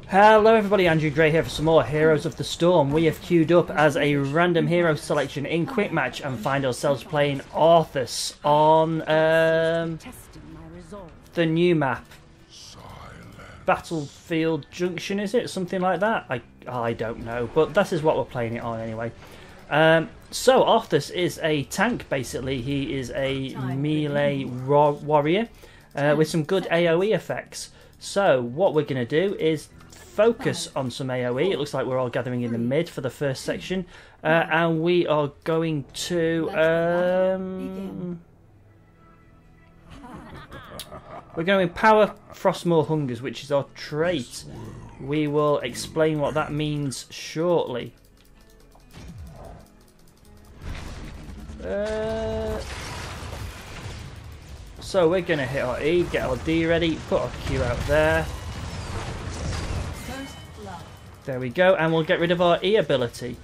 Hello everybody, Andrew Gray here for some more Heroes of the Storm. We have queued up as a random hero selection in Quick Match and find ourselves playing Arthas on the new map. Battlefield Junction, is it? Something like that? I don't know, but this is what we're playing it on anyway. So Arthas is a tank basically. He is a melee warrior with some good AoE effects. So what we're going to do is focus on some AoE. It looks like we're all gathering in the mid for the first section, and we are going to we're going to Power Frostmoor Hungers, which is our trait. We will explain what that means shortly. So we're going to hit our E, get our D ready, put our Q out there. There we go, and we'll get rid of our E ability.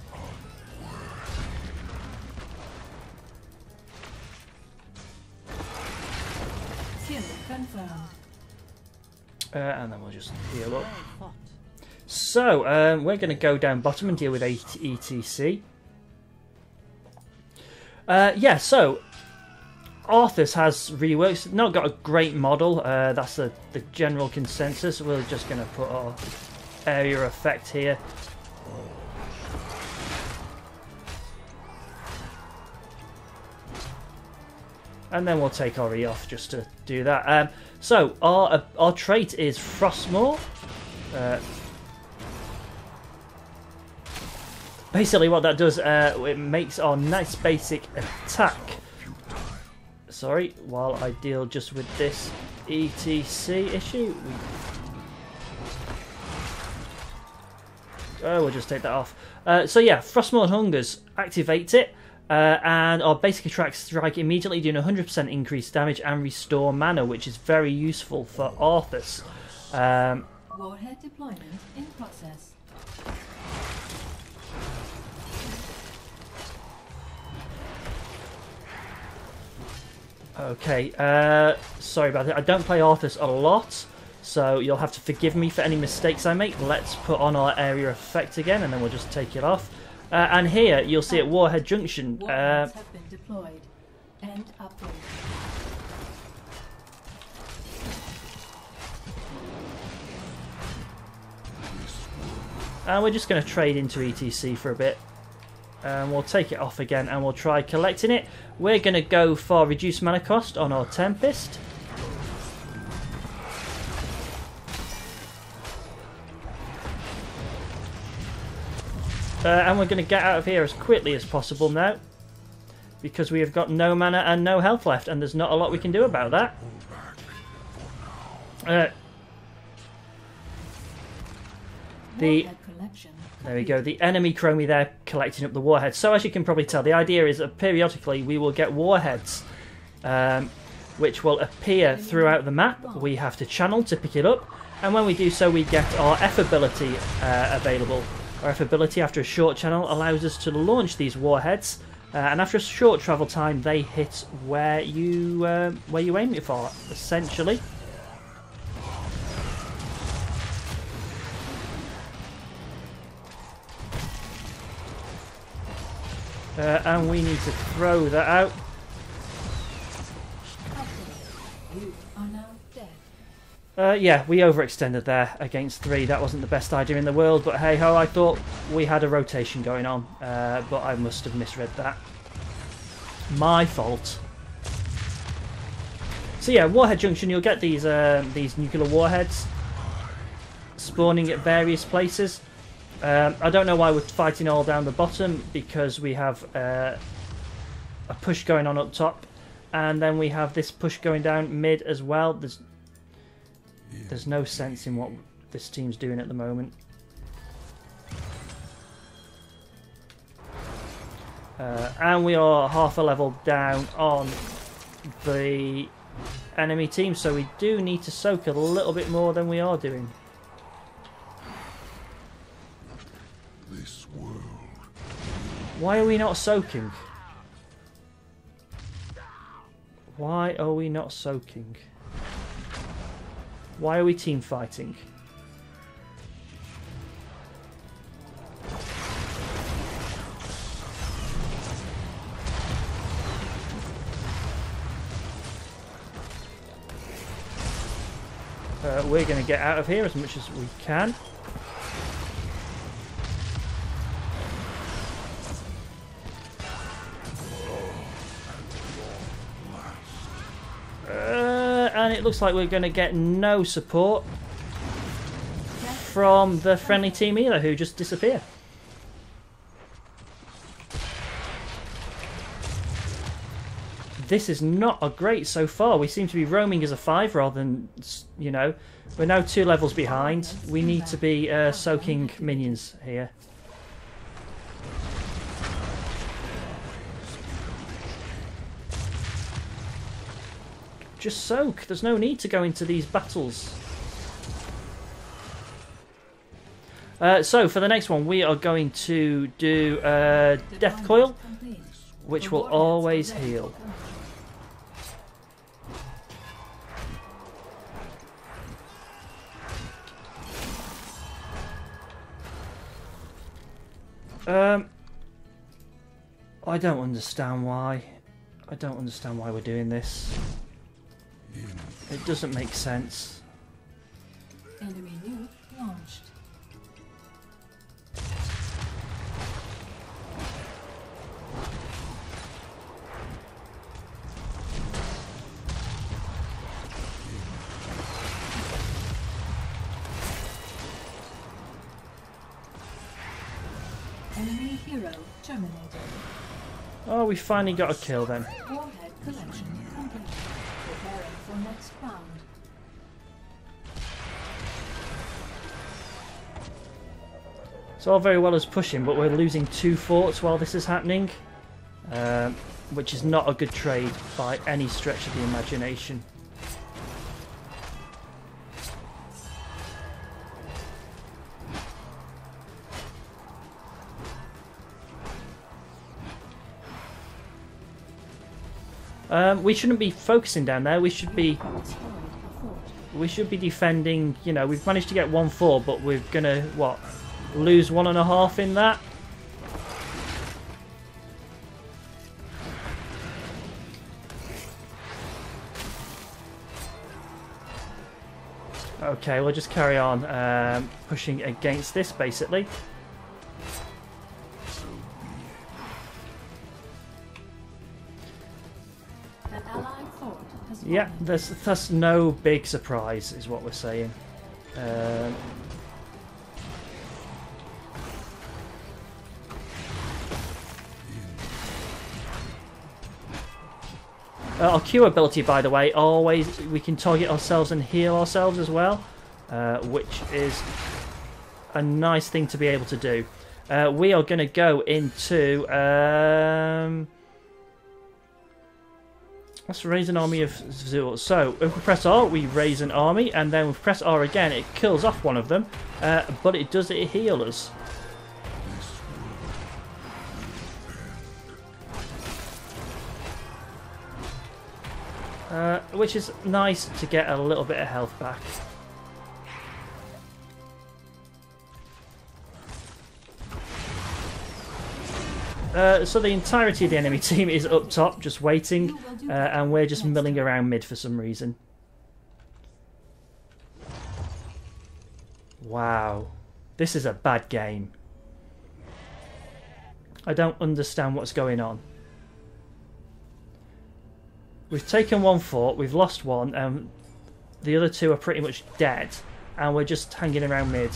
And then we'll just heal up. So, we're going to go down bottom and deal with ETC. Yeah, so Arthas has reworked. Not got a great model. That's the general consensus. We're just going to put our area effect here. And then we'll take our E off just to do that. So our trait is Frostmoor. Basically what that does, it makes our nice basic attack. Sorry, while I deal just with this ETC issue. We'll just take that off. So yeah, Frostmoor Hungers activates it, and our basic attack strike immediately, doing 100% increased damage and restore mana, which is very useful for Arthas. Warhead deployment in process. Okay, sorry about that. I don't play Arthas a lot, so you'll have to forgive me for any mistakes I make. Let's put on our area effect again, and then we'll just take it off. And here, you'll see at Warhead Junction. Warheads have been deployed. End upgrade. And we're just going to trade into ETC for a bit. And we'll take it off again, and we'll try collecting it. We're going to go for reduced mana cost on our Tempest. And we're going to get out of here as quickly as possible now, because we have got no mana and no health left, and there's not a lot we can do about that. There we go, the enemy chromie there collecting up the warheads. So as you can probably tell, the idea is that periodically we will get warheads, which will appear throughout the map. We have to channel to pick it up, and when we do so we get our F ability available. Our F ability, after a short channel, allows us to launch these warheads, and after a short travel time they hit where you aim it for, essentially. And we need to throw that out. Yeah, we overextended there against 3. That wasn't the best idea in the world, but hey ho, I thought we had a rotation going on, but I must have misread that. My fault. So yeah, Warhead Junction, you'll get these nuclear warheads spawning at various places. I don't know why we're fighting all down the bottom, because we have a push going on up top, and then we have this push going down mid as well. There's no sense in what this team's doing at the moment. And we are half a level down on the enemy team, so we do need to soak a little bit more than we are doing. Why are we not soaking? Why are we not soaking? Why are we team fighting? we're going to get out of here as much as we can. And it looks like we're going to get no support from the friendly team either, who just disappear. This is not a great so far. We seem to be roaming as a 5 rather than, you know, we're now 2 levels behind. We need to be soaking minions here. Just soak. There's no need to go into these battles. So for the next one, we are going to do Death Coil, which will always heal. I don't understand why. I don't understand why we're doing this. It doesn't make sense. Enemy nuke launched. Enemy hero terminated. Oh, we finally got a kill then. Warhead collection complete. Preparing for next round. It's all very well as pushing, but we're losing 2 forts while this is happening, which is not a good trade by any stretch of the imagination. We shouldn't be focusing down there. We should be defending. You know, we've managed to get 1 fort, but we're gonna what? Lose 1.5 in that. Okay, we'll just carry on pushing against this, basically. Yeah, that's no big surprise, is what we're saying. Our Q ability, by the way, always we can target ourselves and heal ourselves as well, which is a nice thing to be able to do. We are going to go into let's raise an army of Zool. So if we press R, we raise an army, and then if we press R again, it kills off one of them, but it does heal us. Which is nice to get a little bit of health back. So the entirety of the enemy team is up top, just waiting, and we're just milling around mid for some reason. Wow. This is a bad game. I don't understand what's going on. We've taken 1 fort, we've lost 1, and the other 2 are pretty much dead, and we're just hanging around mid.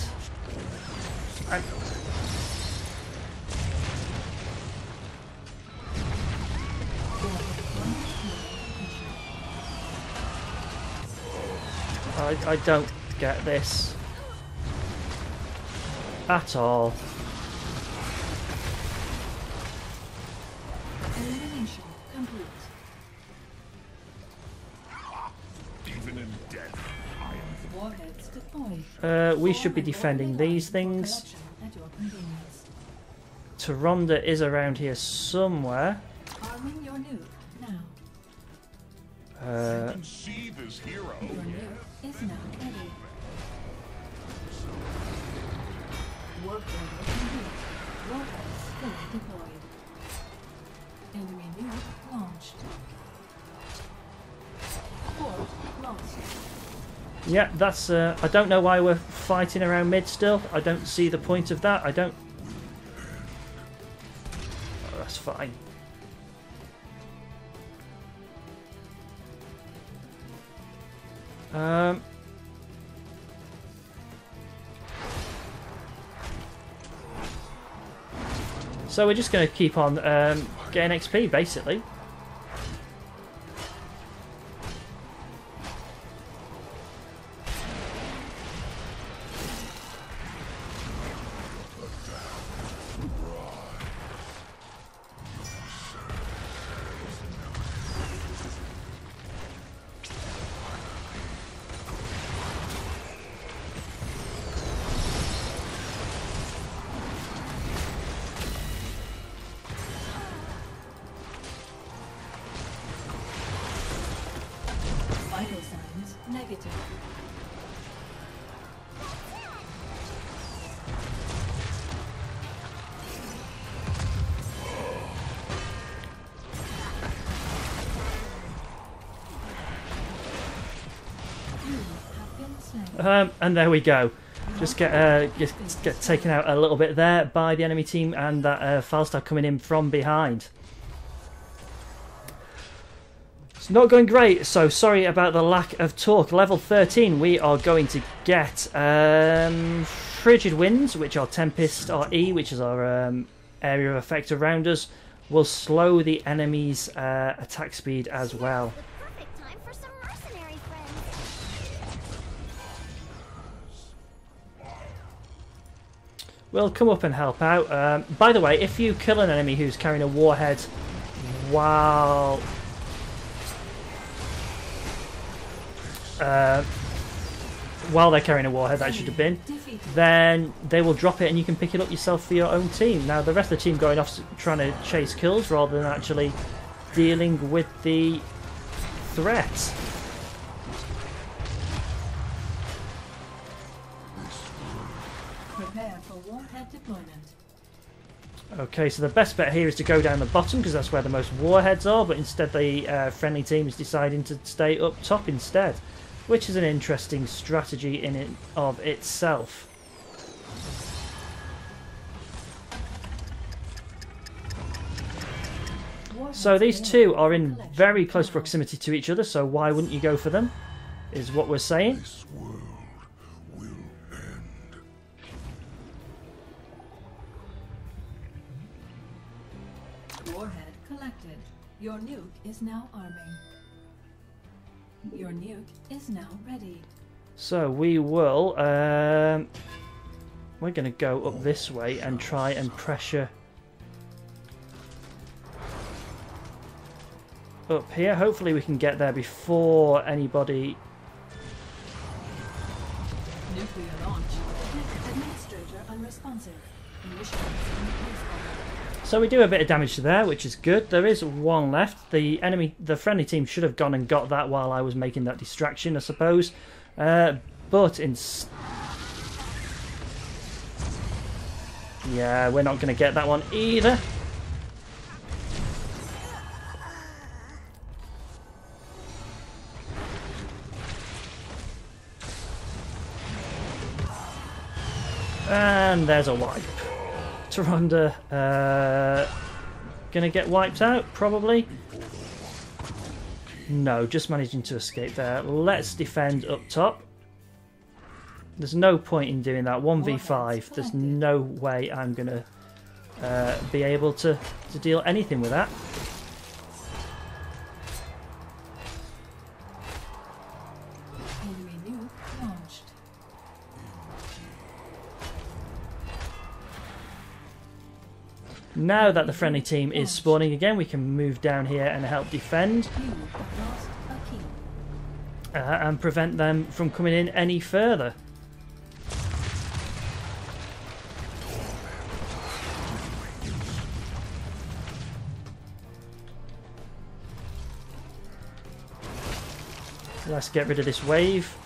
I don't get this at all. Elimination complete. Even in death, I am. Warheads deployed. We should be defending these things. Collection at your convenience. Taronda is around here somewhere. Arming your nuke now. You can see this hero. Your nuke is now ready. Work order complete. Warheads fully deployed. Enemy nuke launched. Fort lost. Yeah, that's... I don't know why we're fighting around mid still. I don't see the point of that. I don't... Oh, that's fine. So we're just going to keep on getting XP, basically. Vital signs negative. And there we go. Just get taken out a little bit there by the enemy team, and that Falstaff coming in from behind. It's not going great, so sorry about the lack of talk. Level 13, we are going to get Frigid Winds, which are Tempest, our E, which is our area of effect around us, will slow the enemy's attack speed as well. Perfect time for some mercenary friends. We'll come up and help out. By the way, if you kill an enemy who's carrying a warhead while they're carrying a warhead, that should have been, then they will drop it and you can pick it up yourself for your own team. Now the rest of the team going off trying to chase kills rather than actually dealing with the threat. Prepare for warhead deployment. Okay, so the best bet here is to go down the bottom because that's where the most warheads are, but instead the friendly team is deciding to stay up top instead, which is an interesting strategy in and of itself. So these two are in very close proximity to each other, so why wouldn't you go for them, is what we're saying. This world will end. Warhead collected. Your nuke is now arming. Your nuke is now ready. So we will, we're going to go up this way and try and pressure up here. Hopefully we can get there before anybody... Nuclear launch. Administrator unresponsive. Initializing respawn. So we do a bit of damage to there, which is good. There is one left. The friendly team should have gone and got that while I was making that distraction, I suppose. But yeah, we're not going to get that one either. And there's a wipe. Taronda gonna get wiped out, probably. No, just managing to escape there. Let's defend up top. There's no point in doing that. 1v5. There's no way I'm gonna be able to deal anything with that. Enemy nuke launched. Now that the friendly team is spawning again, we can move down here and help defend You have lost a key. and prevent them from coming in any further. Let's get rid of this wave.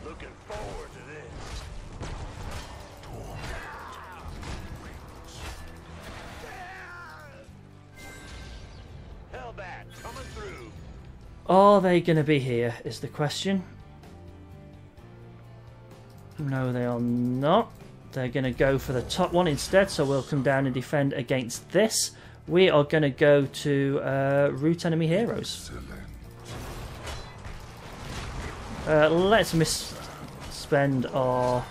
Looking forward to this. Hellbat, come Are they going to be here, is the question. No, they are not. They're going to go for the top one instead, so we'll come down and defend against this. We are going to go to root enemy heroes. Let's misspend our...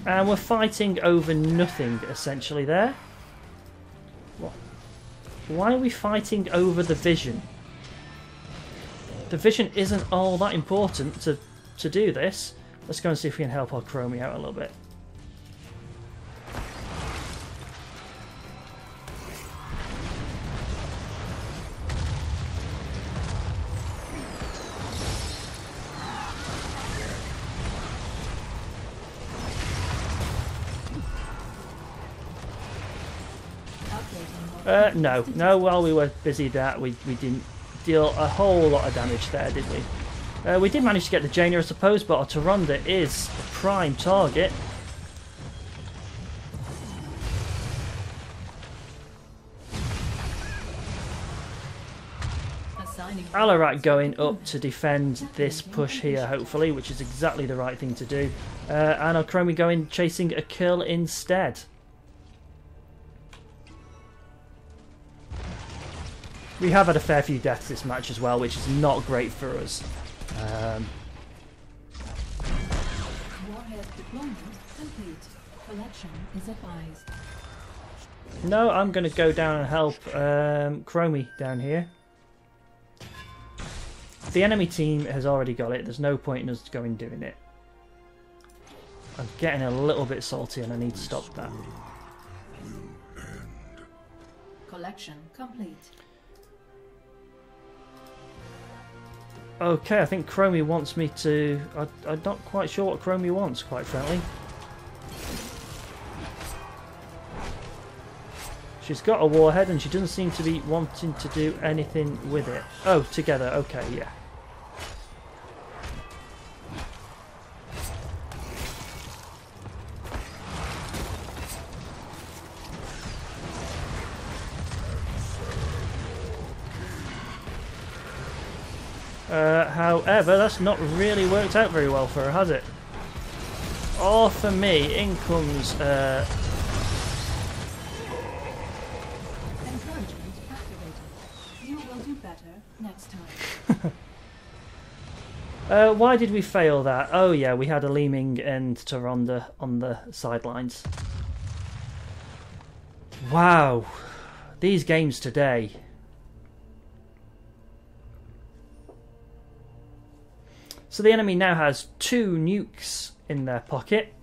and we're fighting over nothing, essentially, there. What? Why are we fighting over the vision? The vision isn't all that important to do this. Let's go and see if we can help our Chromie out a little bit. No, while we were busy that, we didn't deal a whole lot of damage there, did we? We did manage to get the Jaina, I suppose, but our Tyrande is a prime target. Alarak going up to defend this push here, hopefully, which is exactly the right thing to do. And our Chromie going chasing a kill instead. We have had a fair few deaths this match as well, which is not great for us. Warhead deployment complete. Collection is advised. No, I'm going to go down and help Chromie down here. The enemy team has already got it. There's no point in us going doing it. I'm getting a little bit salty and I need to stop that. Collection complete. Okay, I think Chromie wants me to... I'm not quite sure what Chromie wants, quite frankly. She's got a warhead and she doesn't seem to be wanting to do anything with it. Oh, together, okay, yeah. However, that's not really worked out very well for her, has it? Or for me, in comes... Encouragement activated. You will do better next time. why did we fail that? Oh yeah, we had a Li Ming and Tyrande on the sidelines. Wow. These games today... So the enemy now has 2 nukes in their pocket.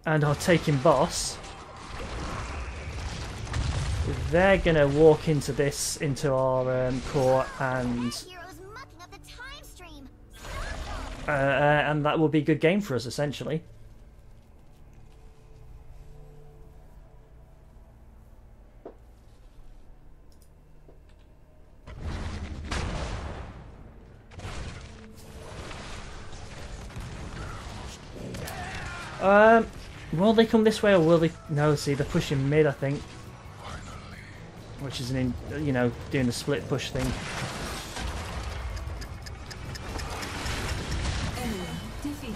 And our taking boss. They're going to walk into this, into our core, and that will be a good game for us, essentially. Will they come this way or will they... No, see, they're pushing mid, I think. Which is, doing the split push thing. Enemy defeated.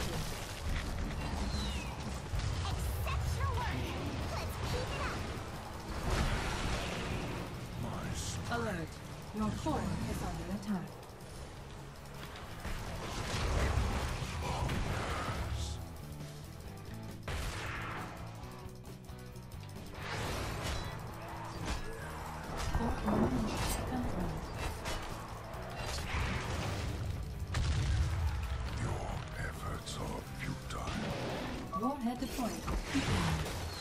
Alert. Your core is under attack. Warhead deployed.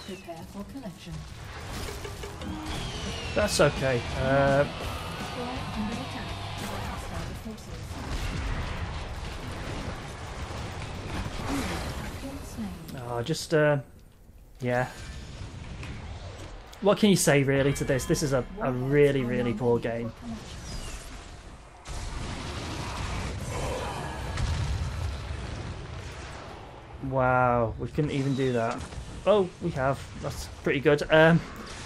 Prepare for collection. That's okay. Core under attack by hostile forces. Kill slain. Oh, just, yeah. What can you say really to this? This is a really, really poor game. Wow, we couldn't even do that. Oh, we have. That's pretty good.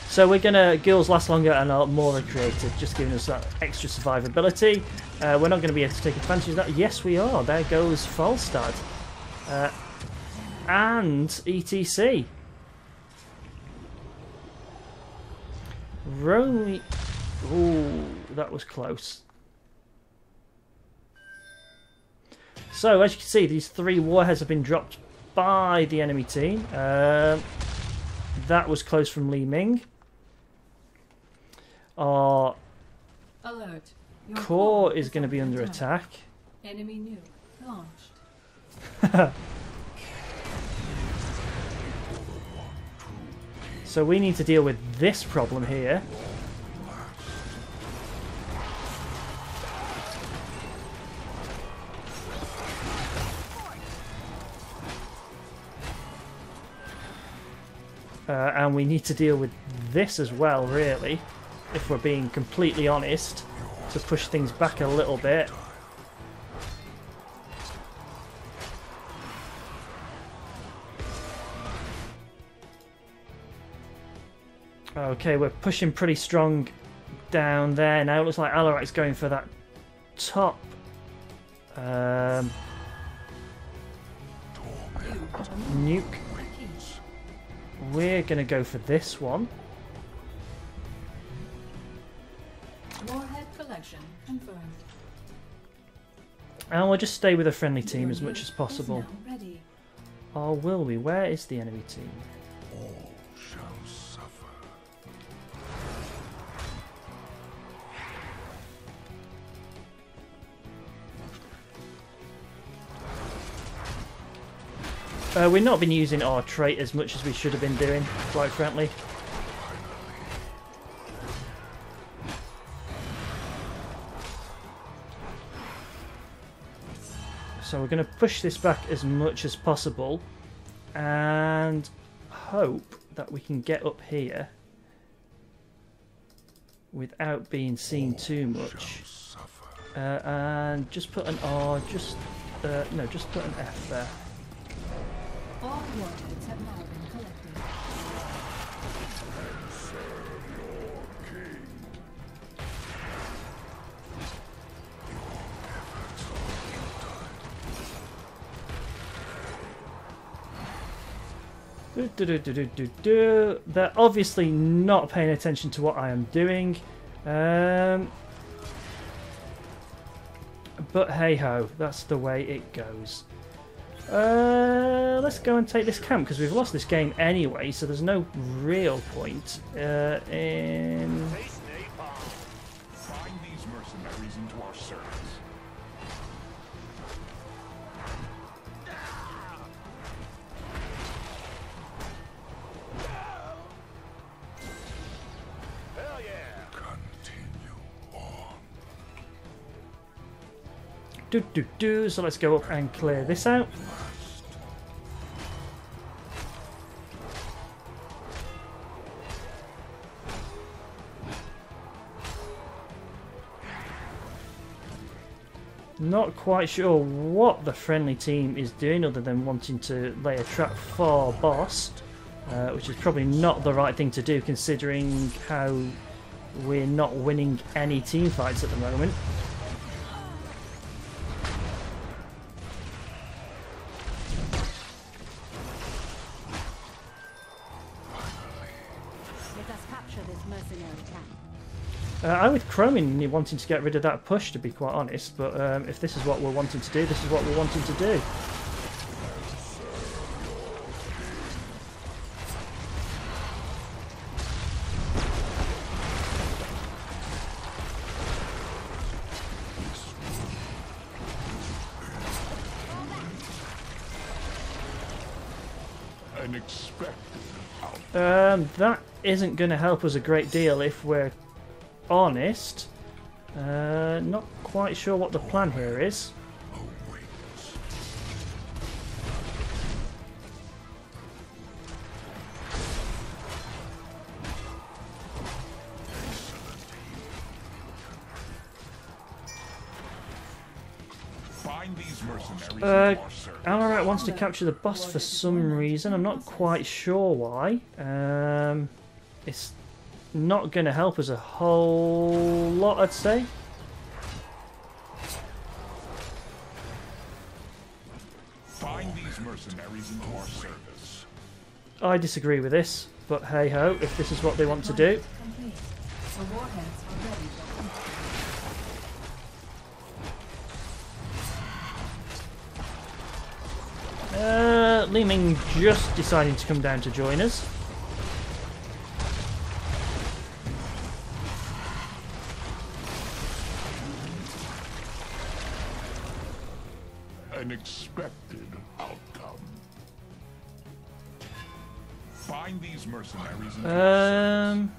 So we're gonna girls last longer and are more recreated, just giving us that extra survivability. We're not going to be able to take advantage of that. Yes, we are. There goes Falstad and ETC. Romy. Ooh, that was close. So as you can see, these 3 warheads have been dropped by the enemy team. That was close from Li Ming. Our Alert. Your core is going to be under attack. Enemy nuke launched. So we need to deal with this problem here. And we need to deal with this as well, really, if we're being completely honest, to push things back a little bit. Okay, we're pushing pretty strong down there now. It looks like Alarak's going for that top. Nuke. We're going to go for this one. Warhead collection confirmed. And we'll just stay with a friendly team as much as possible. Is now ready. Or will we? Where is the enemy team? All shall suffer. We've not been using our trait as much as we should have been doing, quite frankly. So we're going to push this back as much as possible and hope that we can get up here without being seen too much. And just put an R, no, just put an F there. All warheads have now been collected. They're obviously not paying attention to what I am doing. But hey ho, that's the way it goes. Let's go and take this camp because we've lost this game anyway, so there's no real point in. Find these mercenaries into our service. Hell yeah! Continue on. So let's go up and clear this out. Not quite sure what the friendly team is doing other than wanting to lay a trap for boss, which is probably not the right thing to do considering how we're not winning any team fights at the moment. Let us capture this mercenary camp. I'm with Chromin wanting to get rid of that push, to be quite honest, but if this is what we're wanting to do, this is what we're wanting to do. An expected That isn't going to help us a great deal if we're honest. Not quite sure what the plan here is. Find these mercenaries into our service. Alarat wants to capture the boss for some reason. I'm not quite sure why. It's not going to help us a whole lot, I'd say. Find these mercenaries into our service. I disagree with this, but hey ho, if this is what they want to do. Complete. The warheads are ready for Li Ming just deciding to come down to join us. An expected outcome. Find these mercenaries into our service.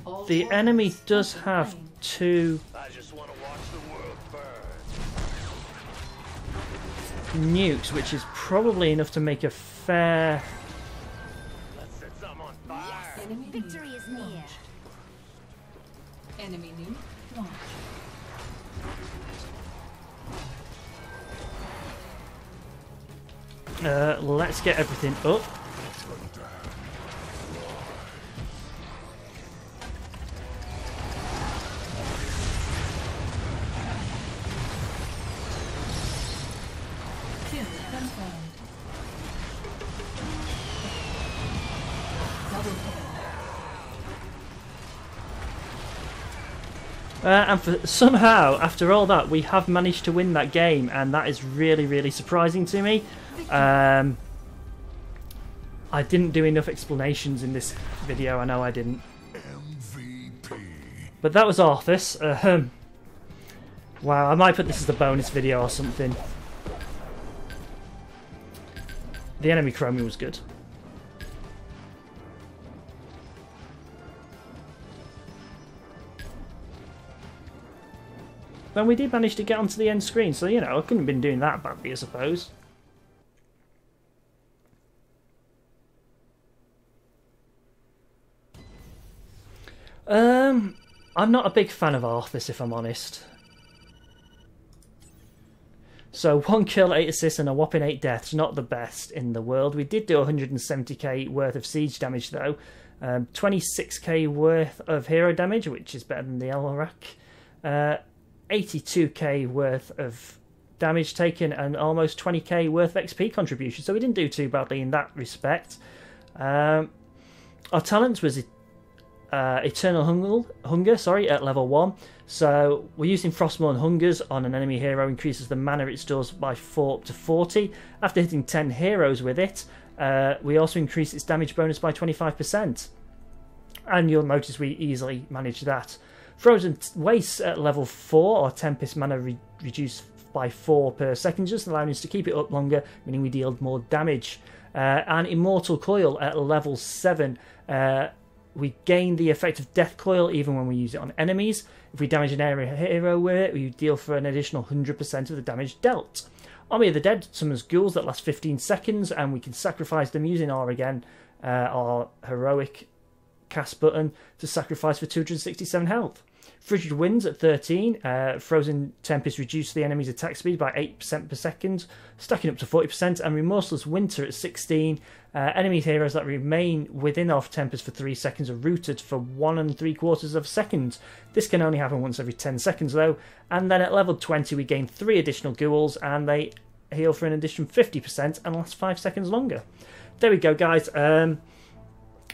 All The warheads enemy does enter have plane. 2 I just want to watch the world burn. nukes, which is probably enough to make a fair... Let's set some on fire. Enemy Victory nuke is near. launched. Enemy nuke launched. Let's get everything up. Kill confirmed. Double kill. And for, somehow, after all that, we have managed to win that game, and that is really, really surprising to me. I didn't do enough explanations in this video, I know I didn't. MVP. But that was Arthas. Wow, I might put this as a bonus video or something. The enemy chromium was good. Then we did manage to get onto the end screen, so you know, I couldn't have been doing that badly, I suppose. I'm not a big fan of Arthas, if I'm honest. So 1 kill, 8 assists and a whopping 8 deaths, not the best in the world. We did do 170k worth of siege damage though. 26k worth of hero damage, which is better than the Alarak. 82k worth of damage taken and almost 20k worth of XP contribution. So we didn't do too badly in that respect. Our talent was Eternal Hunger, at level 1. So we're using Frostmourne Hungers on an enemy hero, increases the mana it stores by 4 up to 40. After hitting 10 heroes with it, we also increase its damage bonus by 25%. And you'll notice we easily manage that. Frozen Waste at level 4, or Tempest mana reduced by 4 per second, just allowing us to keep it up longer, meaning we deal more damage. And Immortal Coil at level 7, we gain the effect of Death Coil even when we use it on enemies. If we damage an area hero with it, we deal for an additional 100% of the damage dealt. Army of the Dead summons ghouls that last 15 seconds, and we can sacrifice them using R again, our heroic cast button, to sacrifice for 267 health. Frigid Winds at 13, Frozen Tempest reduced the enemy's attack speed by 8% per second, stacking up to 40%, and Remorseless Winter at 16, enemy heroes that remain within off Tempest for 3 seconds are rooted for 1 3/4 of a second. This can only happen once every 10 seconds though, and then at level 20 we gain 3 additional ghouls, and they heal for an additional 50% and last 5 seconds longer. There we go guys. I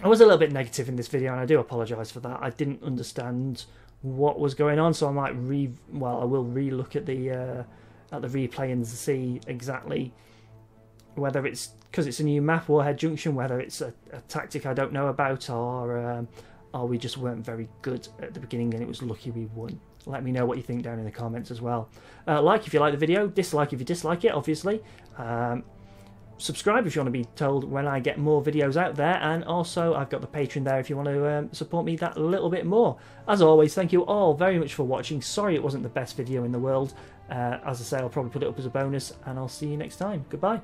was a little bit negative in this video and I do apologise for that. I didn't understand what was going on, so I might I will re-look at the replay and see exactly whether it's because it's a new map, Warhead Junction, whether it's a tactic I don't know about, or we just weren't very good at the beginning and it was lucky we won. Let me know what you think down in the comments as well. Like if you like the video, dislike if you dislike it, obviously. Subscribe if you want to be told when I get more videos out there, and also I've got the Patreon there if you want to support me that little bit more. As always, thank you all very much for watching. Sorry it wasn't the best video in the world. As I say, I'll probably put it up as a bonus, and I'll see you next time. Goodbye.